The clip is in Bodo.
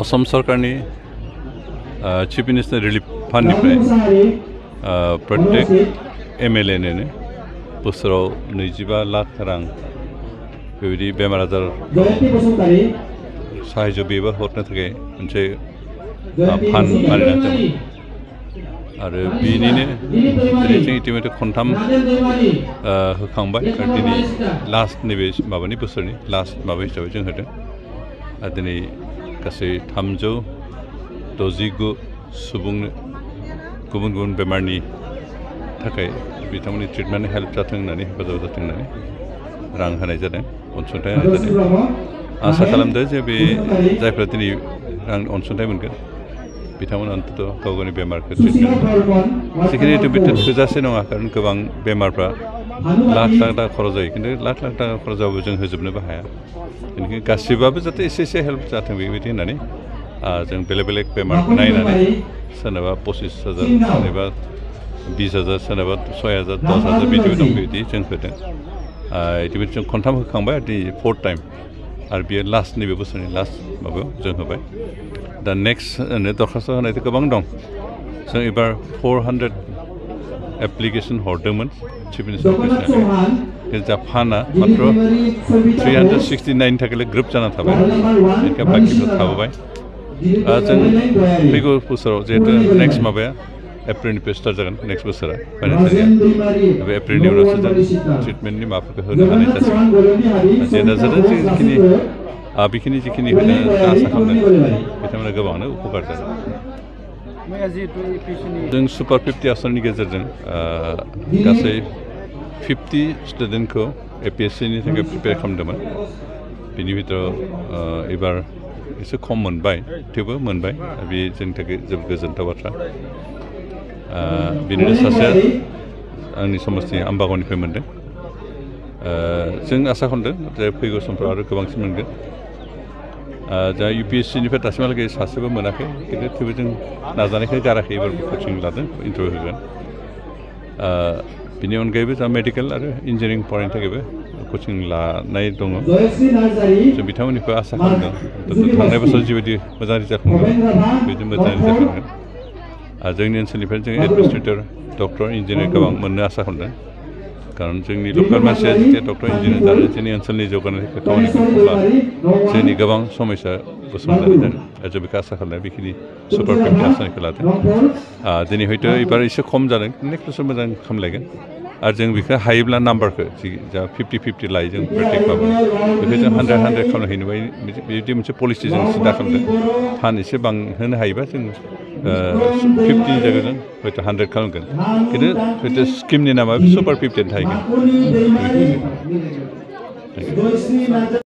असम सरकारनि चीफ मिनिस्टर रिलीफ फान्डनिफ्राय प्रत्येक MLA नोनो बोसोराव 25 लाख रां बेबायदि बेमार आजार साहाय्य बेबो हरनो थाखाय मोनसे फान्ड बानायना दोनदों आरो बिनिनो दिनै जों इतिमধ্যे खनथाम होखांबाय आरो दिनै लास्ट नैबे माबानि बोसोरनि लास्ट माबा हिसाबै जों होदों आरो दिनै गासै 369 सुबुंनो गुबुन गुबुन बेमारनि थाखाय बिथांमोननि ट्रिटमेन्ट हेल्प जाथों होननानै हेफाजाब जाथों होननानै रां होनाय जादों अनसुंथाइ होनाय जादों आसा खालामदों जे बे जायफ्रा दिनै रां अनसुंथाइ मोनगोन बिथांमोना अन्तत गाव गावनि बेमारखौ ट्रिटमेन्ट जिखिनि थोजासे नङा खारन गोबां बेमारफ्रा लाख लाख थाखा खरस जायो खिन्थु लाख लाख थाखा खरस जाबाबो जों होजोबनोबो हाया बेनिखायनो गासिबाबो जाहाथे एसे हेल्प जाथों बेबायदि होननानै जों बेलेग बेलेग बेमारखौ नायनानै सोरनाबा 25,000 सोरनाबा 20,000 सोरनाबा 6,000 10,000 बिदिबो दं बेबायदि जों होदों इदिबो जों खनथाम होखांबाय दिनै 4th टाइम आरो बेयो लास्ट नैबे बोसोरनि लास्ट माबायाव जों होबाय दा नेक्स्ट दरखास्त होनायथ' गोबां दं जों एबार 400 एप्लिकेसन हरदोंमोन चिफ मिनिस्टार जा फान्डआ मात्र 369 थाखाय ग्रुप जाना थाबाय बेनिखायनो बाखिफोर थाबोबाय जों फैगौ बोसोराव जिहेतु नेक्स्ट माबाया एप्रिलनिफ्राय स्टार्ट जागोन नेक्स्ट बोसोरा फाइनान्सियेल बे एप्रिलनि उनावसो जों ट्रिटमेन्टनि माबाफोरखौ होनो हानाय जासिगोन जेना जादों बेखिनि जिखिनि होनो आसा खालामदों बिथांमोना गोबाङानो उपकार जादों जों सुपार 50 आसननि गेजेरजों गासै 50 स्टुडेन्टखौ APSCनि थाखाय प्रिपेयार खालामदोंमोन बिनि बिथोराव एबार एसे खम मोनबाय थेवबो मोनबाय बे जोंनि थाखाय जोबोद गोजोनथाव बाथ्रा बिनिनो सासेया आंनि समस्ति आम्बागावनिफ्राय मोनदों जों आसा खालामदों जे फैगौ समफ्राव आरो गोबांसिन मोनगोन जा UPSCनिफ्राय दासिमहालागै सासेबो मोनाखै खिन्थु थेवबो जों नाजानायखौ गाराखै एबार कचिं लादों इन्टारभिउ होगोन बिनि अनगायैबो जा मेडिकेल आरो इन्जिनियारिं फरायनो थाखायबो कचिं लानाय दङ जों बिथांमोननिफ्राय आसा खालामदों थांनाय बोसोराव जिबायदि मोजां रिजाल्ट मोनगोन बिदि मोजां रिजाल्ट मोनगोन जोंनि ओनसोलनिफ्राय जों एडमिनिस्ट्रेटर डक्टर इन्जिनियार गोबां मोननो आसा खालामदों कारण जोंनि लकेल मानसिया जेथिया डक्टर इन्जिनियार जानो जोंनि ओनसोलनि जौगानायनि खामानि मावोब्ला जोंनि गोबां समस्या बोस्रांजानाय जागोन जों बेखौ आसा खालामनाय बेखिनि सुपार 50 आसनिखौ लादों दिनै हयथ' एबार एसे खम जादों नेक्स्ट बोसोर मोजां खालामलायगोन आरो जों बेखौ हायोब्ला नाम्बारखौ जा 50-50 लायो जों प्रेक्टिकबाबो बेखौ जों 100 खालामनो हैनोबाय बिदि मोनसे पलिसि जों सिदा खालामदों फान्ड एसे बांहोनो हायोबा जों 50 जायगाजों हयथ' 100 खालामगोन खिन्थु हयथ' स्किमनि नामा सुपार 50 थाहैगोन